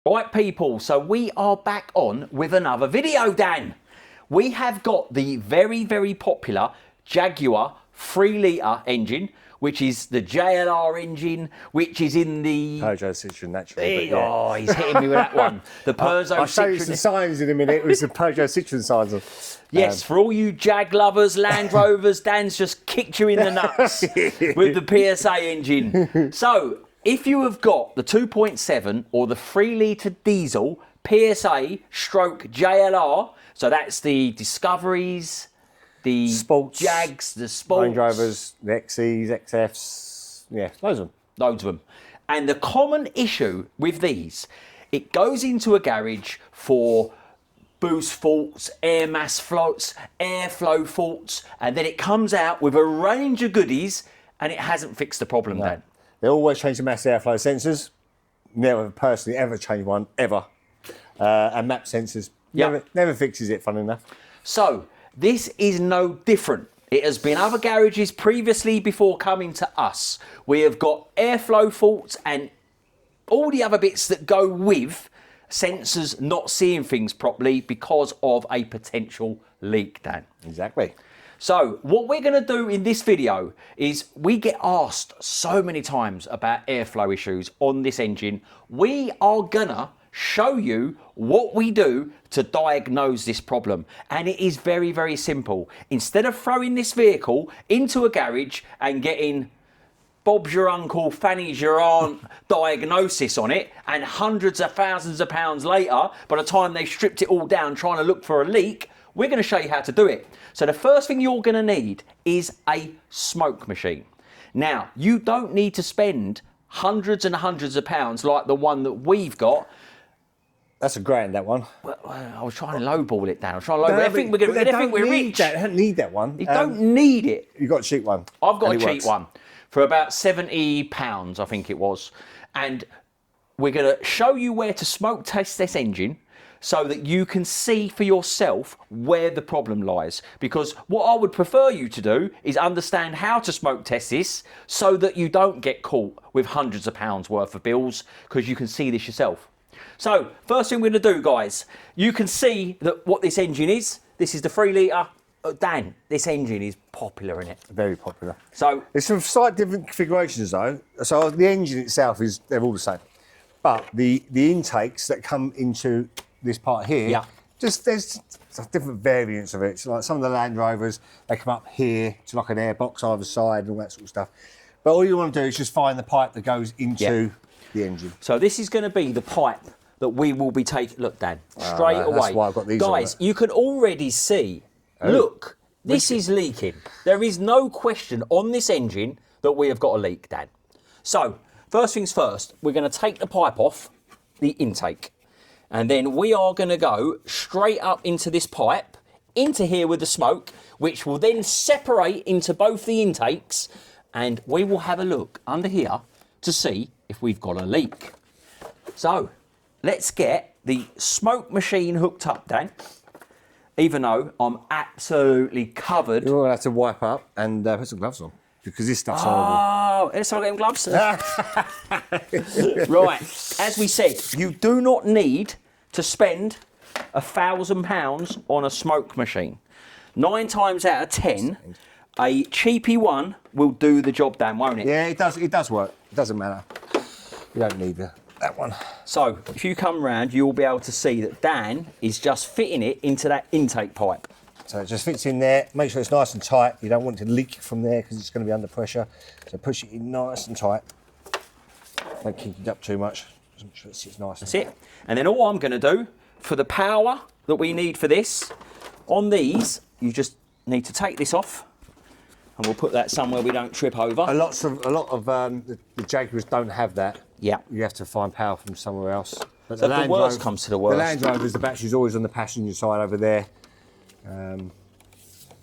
Right people, so we are back on with another video, Dan. We have got the very, very popular Jaguar 3-litre engine, which is the JLR engine, which is in the... Peugeot Citroen, naturally. Yeah. Oh, he's hitting me with that one. The Peugeot I'll show you Citroen. some signs in a minute. It was the Peugeot Citroen signs. Yes, for all you Jag lovers, Land Rovers, Dan's just kicked you in the nuts with the PSA engine. So, if you have got the 2.7 or the 3-litre diesel PSA stroke JLR, so that's the Discoveries, the Sports, Jags, the Sports, Range Rovers, the XEs, XFs, yeah, loads of them. Loads of them. And the common issue with these, it goes into a garage for boost faults, air mass faults, airflow faults, and then it comes out with a range of goodies and it hasn't fixed the problem, Dan. They always change the mass airflow sensors. Never personally ever changed one, ever. And map sensors. Never fixes it, funny enough. So, this is no different. It has been other garages previously before coming to us. We have got airflow faults and all the other bits that go with sensors not seeing things properly because of a potential leak, Dan. Exactly. So what we're going to do in this video is we get asked so many times about airflow issues on this engine. We are going to show you what we do to diagnose this problem. And it is very, very simple. Instead of throwing this vehicle into a garage and getting Bob's your uncle, Fanny's your aunt diagnosis on it, and hundreds of thousands of pounds later, by the time they stripped it all down trying to look for a leak, we're going to show you how to do it. So the first thing you're going to need is a smoke machine. Now, you don't need to spend hundreds and hundreds of pounds like the one that we've got. That's £1,000, that one. Well, I was trying to lowball it down. I was trying to lowball it. I think we're rich. I don't need that one. You don't need it. You've got a cheap one. I've got a cheap one for about £70, I think it was. And we're going to show you where to smoke test this engine so that you can see for yourself where the problem lies. Because what I would prefer you to do is understand how to smoke test this so that you don't get caught with hundreds of pounds worth of bills, because you can see this yourself. So, first thing we're going to do, guys, you can see that what this engine is. This is the 3-litre. Dan, this engine is popular, isn't it? Very popular. So there's some slightly different configurations though. So the engine itself they're all the same. But the intakes that come into this part here, there's different variants of it. So like some of the Land Rovers, they come up here to like an airbox either side and all that sort of stuff. But all you want to do is just find the pipe that goes into the engine. So this is going to be the pipe that we will be taking. Look, Dan, straight away. That's why I've got these guys, you can already see. Look, this is leaking. There is no question on this engine that we have got a leak, Dan. So, first things first, we're going to take the pipe off the intake. And then we are going to go straight up into this pipe, into here with the smoke, which will then separate into both the intakes. And we will have a look under here to see if we've got a leak. So, let's get the smoke machine hooked up, Dan. Even though I'm absolutely covered. You're going to have to wipe up and put some gloves on, because this stuff's horrible. Oh, let's start getting gloves. Right, as we said, you do not need to spend £1,000 on a smoke machine. 9 times out of 10, a cheapy one will do the job, Dan, won't it? Yeah, it does. It does work. It doesn't matter. You don't need that one. So, if you come round, you'll be able to see that Dan is just fitting it into that intake pipe. So it just fits in there. Make sure it's nice and tight. You don't want it to leak from there because it's going to be under pressure. So push it in nice and tight. Don't kick it up too much. Just make sure it sits nice. That's it. And then all I'm going to do for the power that we need for this, on these, you just need to take this off. And we'll put that somewhere we don't trip over. A lot of the Jaguars don't have that. Yeah. You have to find power from somewhere else. But So if the worst comes to the worst. The Land Rovers, the battery's always on the passenger side over there.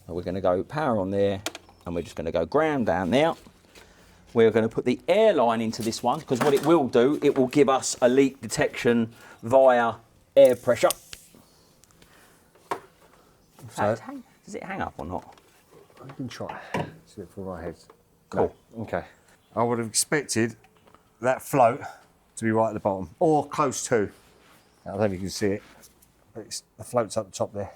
We're going to go power on there, and we're just going to go ground down there. We're going to put the air line into this one, because what it will do, it will give us a leak detection via air pressure. So, does it hang up or not? I can try. See it for my head. Cool. No. Okay. I would have expected that float to be right at the bottom, or close to. I don't know if you can see it, but it floats up the top there.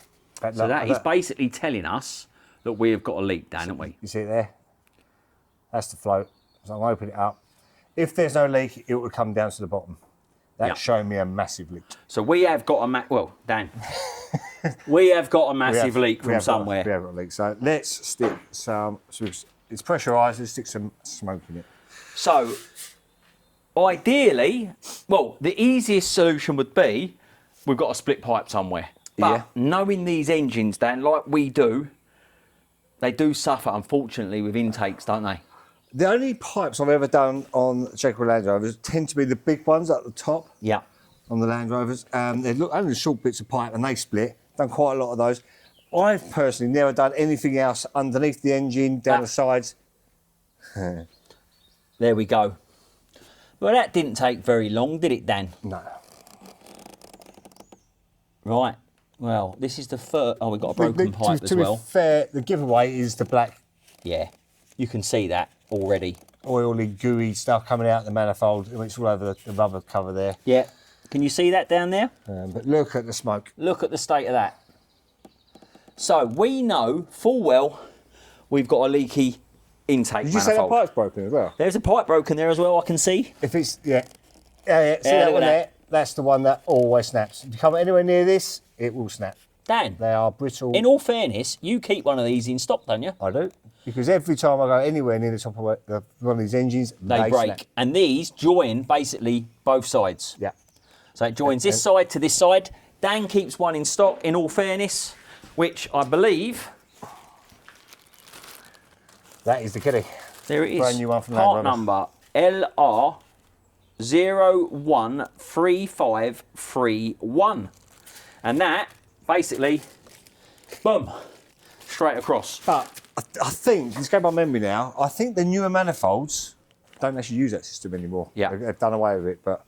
So that is basically telling us that we've got a leak, Dan, haven't we? You see it there? That's the float. So I'm going to open it up. If there's no leak, it will come down to the bottom. That's showing me a massive leak. So we have got a well, Dan, we have got a massive leak from somewhere. We have got a leak. So let's stick some. So it's pressurised. Let's stick some smoke in it. So ideally, well, the easiest solution would be we've got a split pipe somewhere. But knowing these engines, Dan, like we do, they do suffer, unfortunately, with intakes, don't they? The only pipes I've ever done on Jaguar Land Rovers tend to be the big ones at the top. Yeah. On the Land Rovers. They look only short bits of pipe and they split. Done quite a lot of those. I've personally never done anything else underneath the engine, down the sides. There we go. Well, that didn't take very long, did it, Dan? No. Right. Well, this is the first. Oh, we've got a broken pipe as well. To be fair, the giveaway is the black. Yeah, you can see that already. Oily, gooey stuff coming out the manifold. It's all over the rubber cover there. Yeah. Can you see that down there? But look at the smoke. Look at the state of that. So we know full well we've got a leaky intake Did you manifold. say the pipe's broken as well? There's a pipe broken there as well, I can see. If it's, yeah. See that one there? That's the one that always snaps. If you come anywhere near this, it will snap. Dan, they are brittle. In all fairness, you keep one of these in stock, don't you? I do. Because every time I go anywhere near the top of one of these engines, they break. Snap. And these join basically both sides. Yeah. So it joins this side to this side. Dan keeps one in stock, in all fairness, which I believe... That is the kitty. There it is. Brand new one from Part number LR013531. And that, basically, boom, straight across. But I think, let's go by memory now, I think the newer manifolds don't actually use that system anymore. Yeah. They've done away with it, but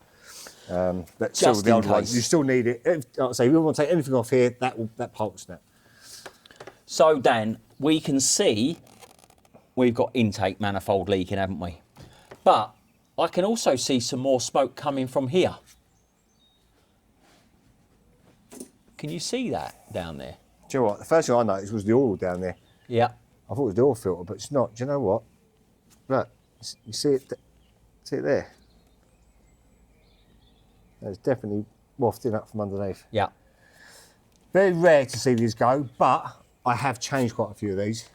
still the old ones, you still need it. Like I say, if you want to take anything off here, that part will snap. So, Dan, we can see we've got intake manifold leaking, haven't we? But I can also see some more smoke coming from here. Can you see that down there? Do you know what? The first thing I noticed was the oil down there. Yeah. I thought it was the oil filter, but it's not. Do you know what? Look, you see it there? It's definitely wafting up from underneath. Yeah. Very rare to see these go, but I have changed quite a few of these.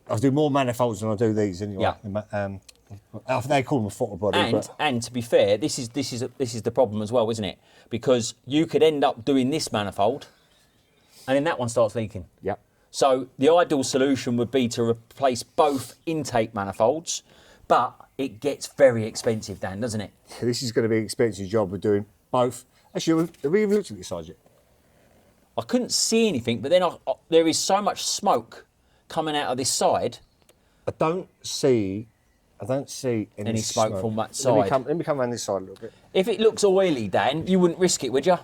I do more manifolds than I do these anyway. Yeah. They call them a throttle body. And to be fair, this is the problem as well, isn't it? Because you could end up doing this manifold, and then that one starts leaking. Yep. So the ideal solution would be to replace both intake manifolds, but it gets very expensive, Dan, doesn't it? This is going to be an expensive job of doing both. Actually, have we even looked at this side yet? I couldn't see anything, but then there is so much smoke coming out of this side. I don't see any smoke from that side. Let me come around this side a little bit. If it looks oily, Dan, you wouldn't risk it, would you?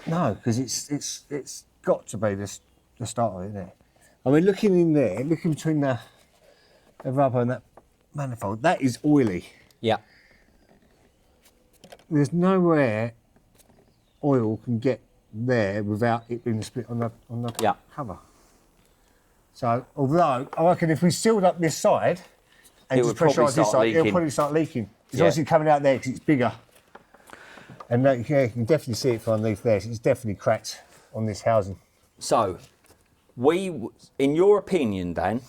No, because it's got to be the start of it, isn't it? I mean, looking in there, looking between the rubber and that manifold, that is oily. Yeah. There's nowhere oil can get there without it being split on the cover. So, although I reckon if we sealed up this side and just pressurised this side, it'll probably start leaking. It's obviously coming out there because it's bigger. And you can definitely see it from underneath there. It's definitely cracked on this housing. So, in your opinion, Dan,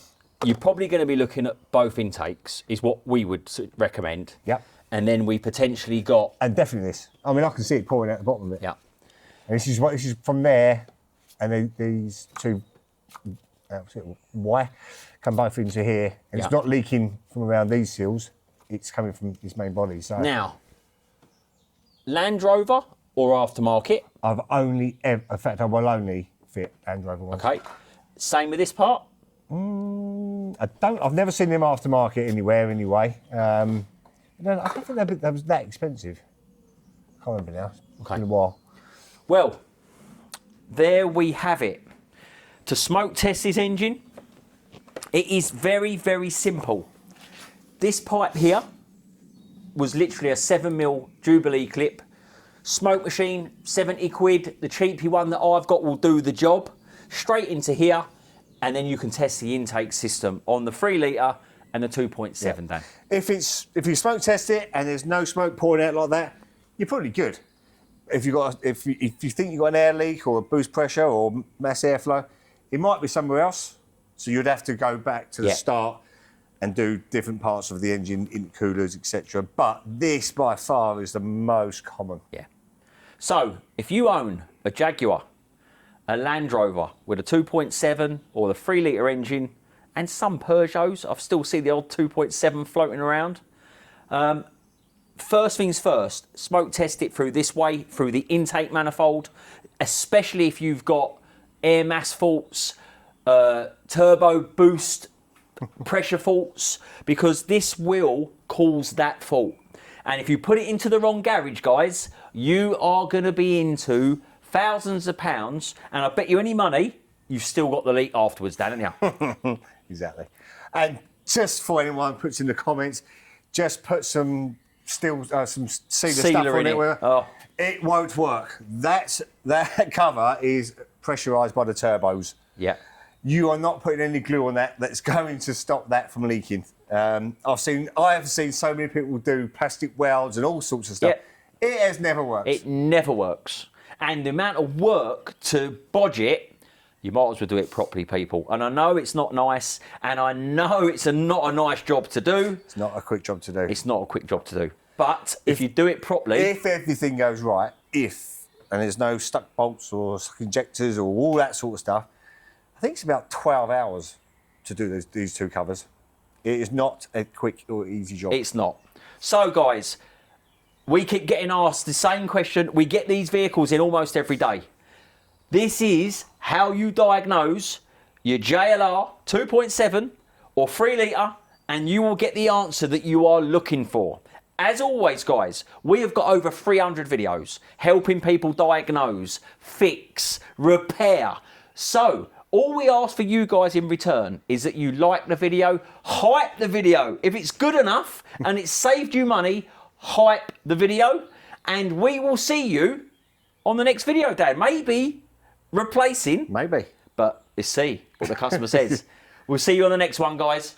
you're probably going to be looking at both intakes, is what we would recommend. Yep. And then we potentially got... And definitely this. I mean, I can see it pouring out the bottom of it. Yeah. And this is from there, and then these two... Y come both into here, and it's not leaking from around these seals, it's coming from this main body. So now, Land Rover or aftermarket? I've only in fact I will only fit Land Rover ones. Okay. Same with this part? I've never seen them aftermarket anywhere anyway. I don't think that was that expensive. I can't remember now. It's been a while. Well, there we have it. To smoke test this engine, it is very, very simple. This pipe here was literally a 7mm Jubilee clip Smoke machine, 70 quid. The cheapy one that I've got will do the job. Straight into here, and then you can test the intake system on the 3 litre and the 2.7, Dan. If you smoke test it and there's no smoke pouring out like that, you're probably good. If you think you've got an air leak or a boost pressure or mass airflow, it might be somewhere else. So you'd have to go back to the start and do different parts of the engine, intercoolers, etc. But this by far is the most common. Yeah. So if you own a Jaguar, a Land Rover with a 2.7 or the 3 litre engine, and some Peugeots, I've still seen the old 2.7 floating around. First things first, smoke test it through this way, through the intake manifold, especially if you've got air mass faults, turbo boost pressure faults, because this will cause that fault. And if you put it into the wrong garage, guys, you are going to be into thousands of pounds, and I bet you any money, you've still got the leak afterwards, Dan, haven't you? Exactly. And just for anyone who puts in the comments, just put some sealer stuff on it. It won't work. That cover is pressurised by the turbos. Yeah. You are not putting any glue on that. That's going to stop that from leaking. I have seen so many people do plastic welds and all sorts of stuff. Yeah. It has never worked. It never works. And the amount of work to bodge it, you might as well do it properly, people. And I know it's not nice, and I know it's not a nice job to do. It's not a quick job to do. It's not a quick job to do. But if you do it properly... If everything goes right, and there's no stuck bolts or stuck injectors or all that sort of stuff, I think it's about 12 hours to do these two covers. It is not a quick or easy job. It's not. So, guys, we keep getting asked the same question. We get these vehicles in almost every day. This is how you diagnose your JLR 2.7 or 3 litre, and you will get the answer that you are looking for. As always, guys, we have got over 300 videos helping people diagnose, fix, repair. So, all we ask for you guys in return is that you like the video, hype the video. If it's good enough and it's saved you money, hype the video, and we will see you on the next video, Dan. Maybe replacing. Maybe. But let's see what the customer says. We'll see you on the next one, guys.